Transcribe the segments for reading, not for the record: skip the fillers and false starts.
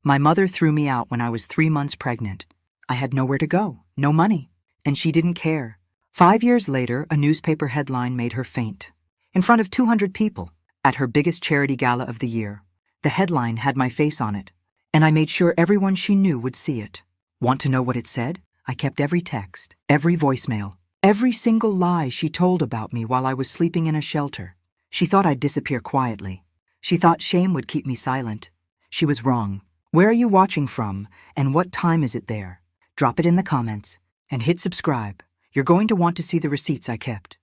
My mother threw me out when I was 3 months pregnant. I had nowhere to go, no money, and she didn't care. 5 years later, a newspaper headline made her faint. In front of 200 people, at her biggest charity gala of the year. The headline had my face on it, and I made sure everyone she knew would see it. Want to know what it said? I kept every text, every voicemail, every single lie she told about me while I was sleeping in a shelter. She thought I'd disappear quietly. She thought shame would keep me silent. She was wrong. Where are you watching from, and what time is it there? Drop it in the comments, and hit subscribe. You're going to want to see the receipts I kept.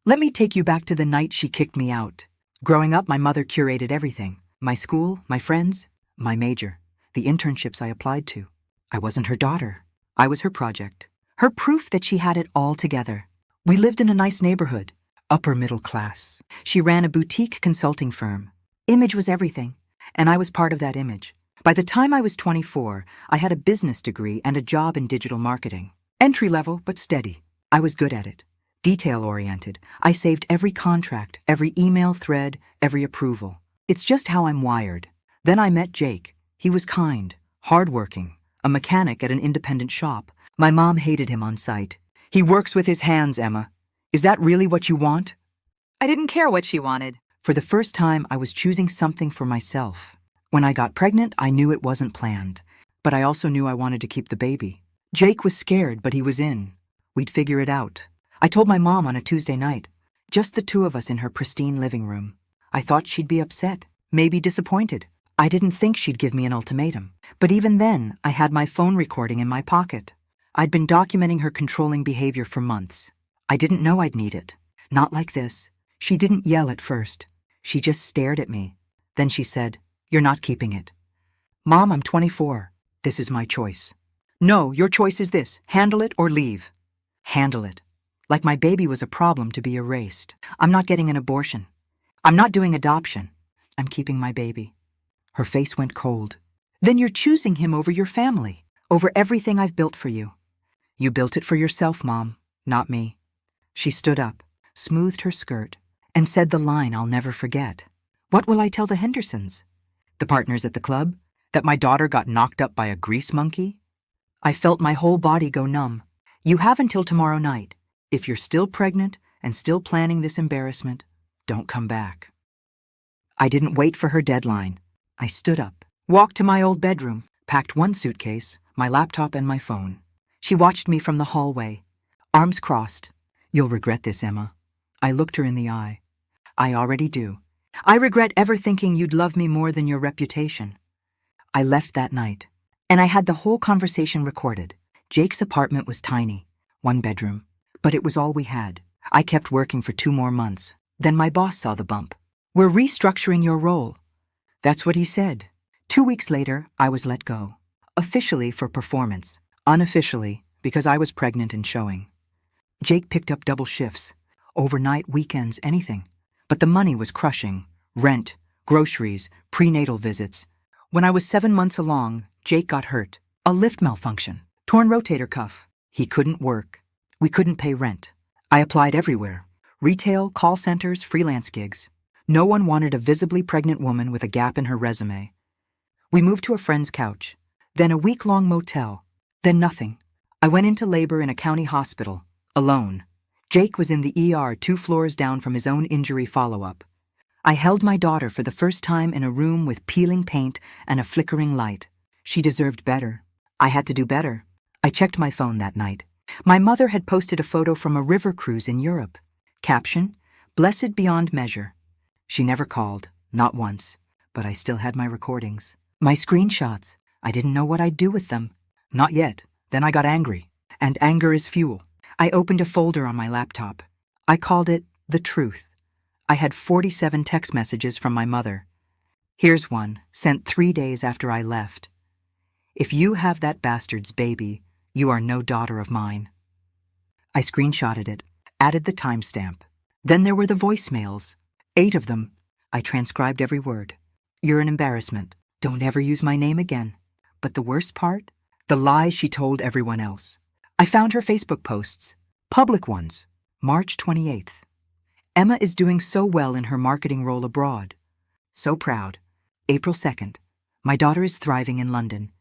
Let me take you back to the night she kicked me out. Growing up, my mother curated everything. My school, my friends, my major, the internships I applied to. I wasn't her daughter. I was her project. Her proof that she had it all together. We lived in a nice neighborhood, upper middle class. She ran a boutique consulting firm. Image was everything, and I was part of that image. By the time I was 24, I had a business degree and a job in digital marketing. Entry level, but steady. I was good at it. Detail-oriented. I saved every contract, every email thread, every approval. It's just how I'm wired. Then I met Jake. He was kind, hardworking, a mechanic at an independent shop. My mom hated him on sight. He works with his hands, Emma. Is that really what you want? I didn't care what she wanted. For the first time, I was choosing something for myself. When I got pregnant, I knew it wasn't planned. But I also knew I wanted to keep the baby. Jake was scared, but he was in. We'd figure it out. I told my mom on a Tuesday night. Just the two of us in her pristine living room. I thought she'd be upset, maybe disappointed. I didn't think she'd give me an ultimatum. But even then, I had my phone recording in my pocket. I'd been documenting her controlling behavior for months. I didn't know I'd need it. Not like this. She didn't yell at first. She just stared at me. Then she said, "You're not keeping it." "Mom, I'm 24. This is my choice." "No, your choice is this. Handle it or leave." Handle it. Like my baby was a problem to be erased. I'm not getting an abortion. I'm not doing adoption. I'm keeping my baby. Her face went cold. "Then you're choosing him over your family, over everything I've built for you." "You built it for yourself, Mom, not me." She stood up, smoothed her skirt, and said the line I'll never forget. "What will I tell the Hendersons? The partners at the club? That my daughter got knocked up by a grease monkey?" I felt my whole body go numb. "You have until tomorrow night. If you're still pregnant and still planning this embarrassment, don't come back." I didn't wait for her deadline. I stood up, walked to my old bedroom, packed one suitcase, my laptop and my phone. She watched me from the hallway, arms crossed. "You'll regret this, Emma." I looked her in the eye. "I already do. I regret ever thinking you'd love me more than your reputation." I left that night, and I had the whole conversation recorded. Jake's apartment was tiny, 1 bedroom, but it was all we had. I kept working for 2 more months. Then my boss saw the bump. "We're restructuring your role." That's what he said. 2 weeks later, I was let go. Officially for performance. Unofficially, because I was pregnant and showing. Jake picked up double shifts. Overnight, weekends, anything. But the money was crushing. Rent, groceries, prenatal visits. When I was 7 months along, Jake got hurt. A lift malfunction. Torn rotator cuff. He couldn't work. We couldn't pay rent. I applied everywhere. Retail, call centers, freelance gigs. No one wanted a visibly pregnant woman with a gap in her resume. We moved to a friend's couch. Then a week-long motel. Then nothing. I went into labor in a county hospital. Alone. Jake was in the ER 2 floors down from his own injury follow-up. I held my daughter for the first time in a room with peeling paint and a flickering light. She deserved better. I had to do better. I checked my phone that night. My mother had posted a photo from a river cruise in Europe. Caption, "Blessed beyond measure." She never called, not once, but I still had my recordings. My screenshots. I didn't know what I'd do with them. Not yet. Then I got angry. And anger is fuel. I opened a folder on my laptop. I called it The Truth. I had 47 text messages from my mother. Here's one, sent 3 days after I left. "If you have that bastard's baby, you are no daughter of mine." I screenshotted it, added the timestamp. Then there were the voicemails. 8 of them. I transcribed every word. "You're an embarrassment. Don't ever use my name again." But the worst part? The lies she told everyone else. I found her Facebook posts. Public ones. March 28th. "Emma is doing so well in her marketing role abroad. So proud." April 2nd. My daughter is thriving in London.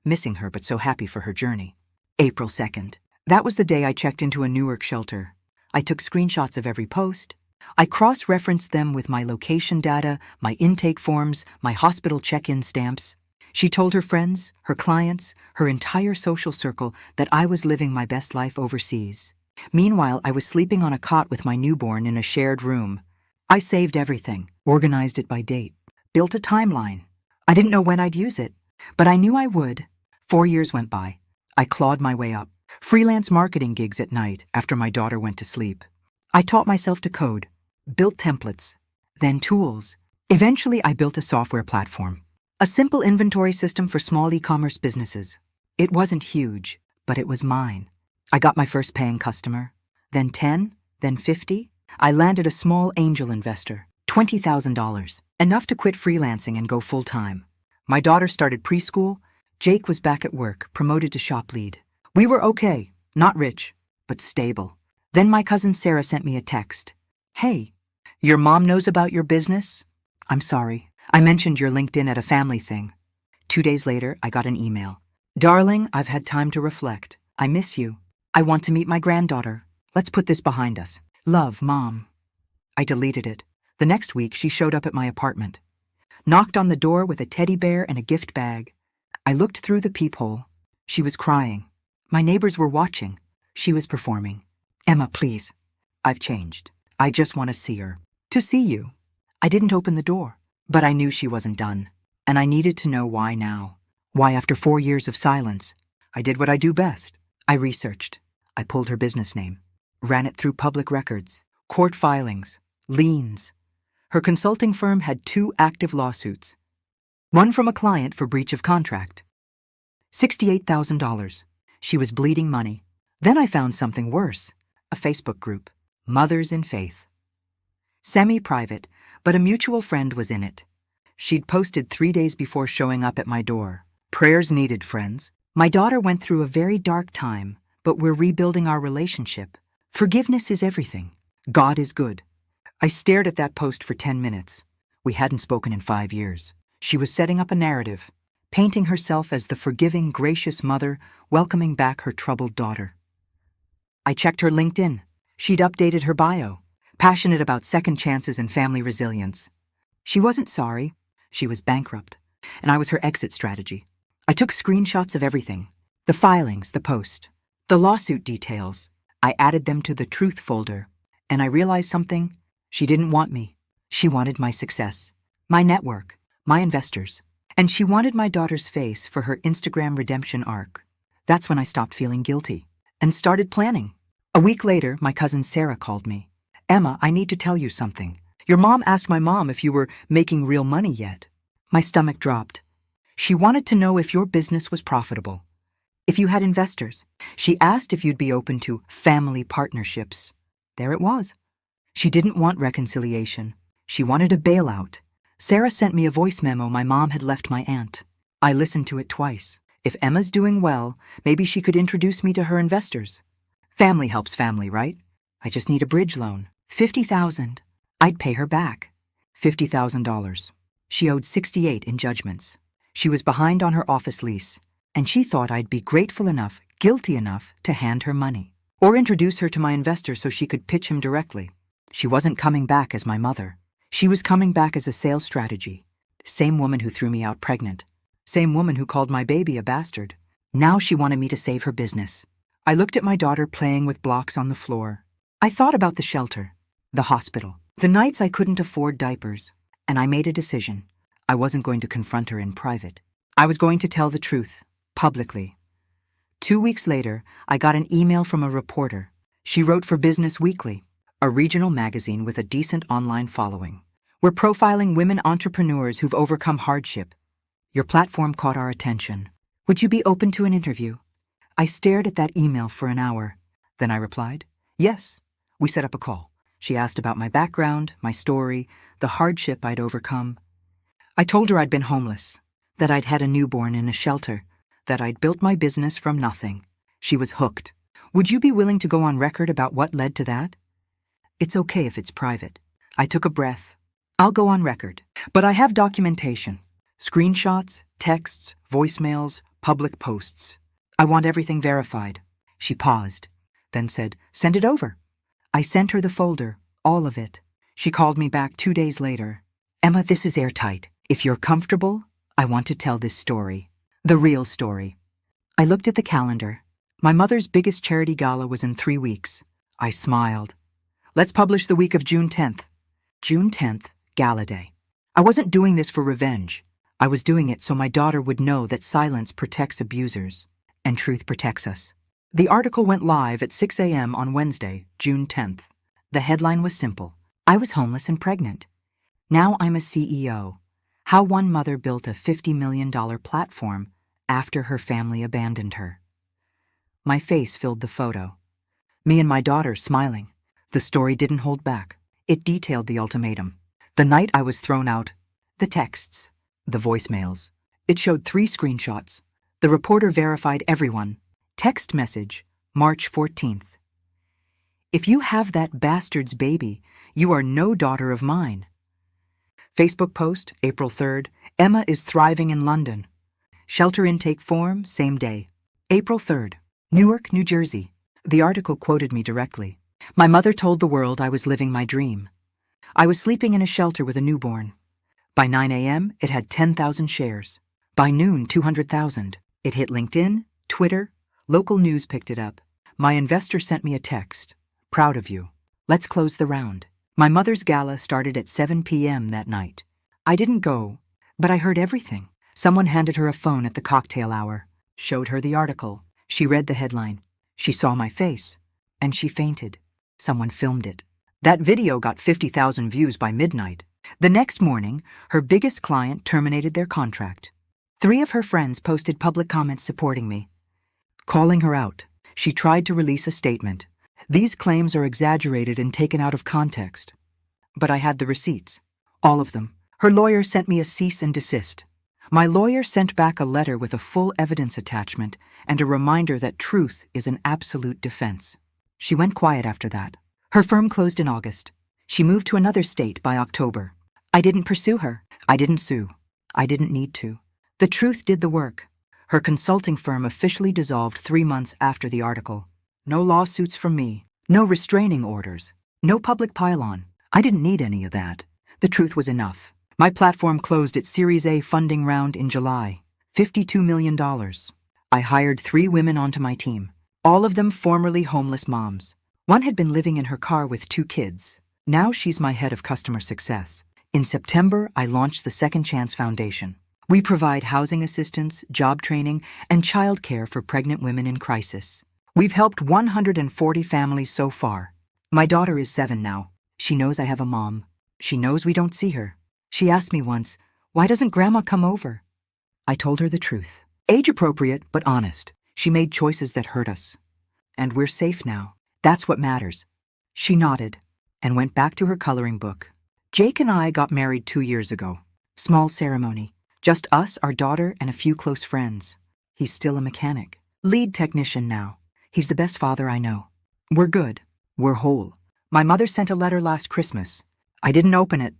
Missing her, but so happy for her journey. April 2nd. That was the day I checked into a Newark shelter. I took screenshots of every post. I cross-referenced them with my location data, my intake forms, my hospital check-in stamps. She told her friends, her clients, her entire social circle that I was living my best life overseas. Meanwhile, I was sleeping on a cot with my newborn in a shared room. I saved everything, organized it by date, built a timeline. I didn't know when I'd use it, but I knew I would. 4 years went by. I clawed my way up. Freelance marketing gigs at night after my daughter went to sleep. I taught myself to code, built templates, then tools. Eventually, I built a software platform, a simple inventory system for small e-commerce businesses. It wasn't huge, but it was mine. I got my first paying customer, then 10, then 50. I landed a small angel investor, $20,000, enough to quit freelancing and go full-time. My daughter started preschool. Jake was back at work, promoted to shop lead. We were okay, not rich, but stable. Then my cousin Sarah sent me a text. Hey, your mom knows about your business? I'm sorry. I mentioned your LinkedIn at a family thing. 2 days later, I got an email. Darling, I've had time to reflect. I miss you. I want to meet my granddaughter. Let's put this behind us. Love, Mom. I deleted it. The next week, she showed up at my apartment. Knocked on the door with a teddy bear and a gift bag. I looked through the peephole. She was crying. My neighbors were watching. She was performing. Emma, please. I've changed. I just want to see her. To see you. I didn't open the door, but I knew she wasn't done. And I needed to know why now. Why after 4 years of silence? I did what I do best. I researched. I pulled her business name. Ran it through public records, court filings, liens. Her consulting firm had 2 active lawsuits. One from a client for breach of contract. $68,000. She was bleeding money. Then I found something worse. A Facebook group. Mothers in Faith. Semi-private, but a mutual friend was in it. She'd posted 3 days before showing up at my door. Prayers needed, friends. My daughter went through a very dark time, but we're rebuilding our relationship. Forgiveness is everything. God is good. I stared at that post for 10 minutes. We hadn't spoken in 5 years. She was setting up a narrative, painting herself as the forgiving, gracious mother, welcoming back her troubled daughter. I checked her LinkedIn. She'd updated her bio, passionate about second chances and family resilience. She wasn't sorry. She was bankrupt, and I was her exit strategy. I took screenshots of everything, the filings, the post, the lawsuit details. I added them to the truth folder, and I realized something. She didn't want me. She wanted my success, my network, my investors, and she wanted my daughter's face for her Instagram redemption arc. That's when I stopped feeling guilty and started planning. A week later, my cousin Sarah called me. Emma, I need to tell you something. Your mom asked my mom if you were making real money yet. My stomach dropped. She wanted to know if your business was profitable, if you had investors. She asked if you'd be open to family partnerships. There it was. She didn't want reconciliation. She wanted a bailout. Sarah sent me a voice memo my mom had left my aunt. I listened to it twice. If Emma's doing well, maybe she could introduce me to her investors. Family helps family, right? I just need a bridge loan. $50,000. I'd pay her back. $50,000. She owed $68,000 in judgments. She was behind on her office lease, and she thought I'd be grateful enough, guilty enough, to hand her money, or introduce her to my investor so she could pitch him directly. She wasn't coming back as my mother. She was coming back as a sales strategy. Same woman who threw me out pregnant. Same woman who called my baby a bastard. Now she wanted me to save her business. I looked at my daughter playing with blocks on the floor. I thought about the shelter, the hospital, the nights I couldn't afford diapers, and I made a decision. I wasn't going to confront her in private. I was going to tell the truth, publicly. 2 weeks later, I got an email from a reporter. She wrote for Business Weekly, a regional magazine with a decent online following. We're profiling women entrepreneurs who've overcome hardship. Your platform caught our attention. Would you be open to an interview? I stared at that email for an hour. Then I replied, yes. We set up a call. She asked about my background, my story, the hardship I'd overcome. I told her I'd been homeless, that I'd had a newborn in a shelter, that I'd built my business from nothing. She was hooked. Would you be willing to go on record about what led to that? It's okay if it's private. I took a breath. I'll go on record. But I have documentation. Screenshots, texts, voicemails, public posts. I want everything verified. She paused, then said, "Send it over." I sent her the folder, all of it. She called me back 2 days later. "Emma, this is airtight. If you're comfortable, I want to tell this story. The real story." I looked at the calendar. My mother's biggest charity gala was in 3 weeks. I smiled. "Let's publish the week of June 10th. June 10th, Gala Day. I wasn't doing this for revenge. I was doing it so my daughter would know that silence protects abusers, and truth protects us. The article went live at 6 a.m. on Wednesday, June 10th. The headline was simple. I was homeless and pregnant. Now I'm a CEO. How one mother built a $50 million platform after her family abandoned her. My face filled the photo. Me and my daughter smiling. The story didn't hold back. It detailed the ultimatum. The night I was thrown out, the texts, the voicemails. It showed 3 screenshots. The reporter verified everyone. Text message, March 14th. "If you have that bastard's baby, you are no daughter of mine." Facebook post, April 3rd. Emma is thriving in London. Shelter intake form, same day. April 3rd. Newark, New Jersey. The article quoted me directly. My mother told the world I was living my dream. I was sleeping in a shelter with a newborn. By 9 a.m., it had 10,000 shares. By noon, 200,000. It hit LinkedIn, Twitter, local news picked it up. My investor sent me a text. "Proud of you. Let's close the round." My mother's gala started at 7 p.m. that night. I didn't go, but I heard everything. Someone handed her a phone at the cocktail hour, showed her the article. She read the headline. She saw my face, and she fainted. Someone filmed it. That video got 50,000 views by midnight. The next morning, her biggest client terminated their contract. 3 of her friends posted public comments supporting me. Calling her out, she tried to release a statement. These claims are exaggerated and taken out of context. But I had the receipts. All of them. Her lawyer sent me a cease and desist. My lawyer sent back a letter with a full evidence attachment and a reminder that truth is an absolute defense. She went quiet after that. Her firm closed in August. She moved to another state by October. I didn't pursue her. I didn't sue. I didn't need to. The truth did the work. Her consulting firm officially dissolved 3 months after the article. No lawsuits from me. No restraining orders. No public pile-on. I didn't need any of that. The truth was enough. My platform closed its Series A funding round in July. $52 million. I hired 3 women onto my team. All of them formerly homeless moms. One had been living in her car with 2 kids. Now she's my head of customer success. In September, I launched the Second Chance Foundation. We provide housing assistance, job training, and childcare for pregnant women in crisis. We've helped 140 families so far. My daughter is 7 now. She knows I have a mom. She knows we don't see her. She asked me once, "Why doesn't Grandma come over?" I told her the truth. Age-appropriate, but honest. She made choices that hurt us. And we're safe now. That's what matters. She nodded and went back to her coloring book. Jake and I got married 2 years ago. Small ceremony. Just us, our daughter, and a few close friends. He's still a mechanic. Lead technician now. He's the best father I know. We're good. We're whole. My mother sent a letter last Christmas. I didn't open it.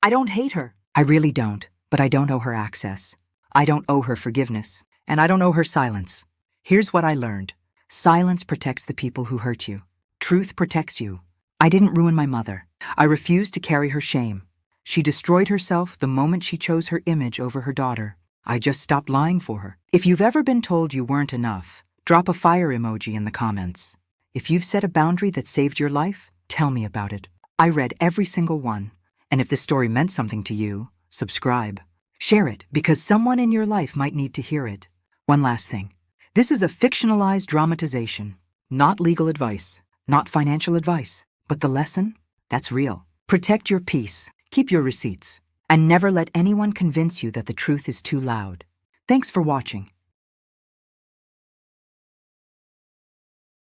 I don't hate her. I really don't, but I don't owe her access. I don't owe her forgiveness, and I don't owe her silence. Here's what I learned. Silence protects the people who hurt you. Truth protects you. I didn't ruin my mother. I refused to carry her shame. She destroyed herself the moment she chose her image over her daughter. I just stopped lying for her. If you've ever been told you weren't enough, drop a fire emoji in the comments. If you've set a boundary that saved your life, tell me about it. I read every single one. And if this story meant something to you, subscribe. Share it, because someone in your life might need to hear it. One last thing. This is a fictionalized dramatization. Not legal advice. Not financial advice. But the lesson? That's real. Protect your peace. Keep your receipts. And never let anyone convince you that the truth is too loud. Thanks for watching.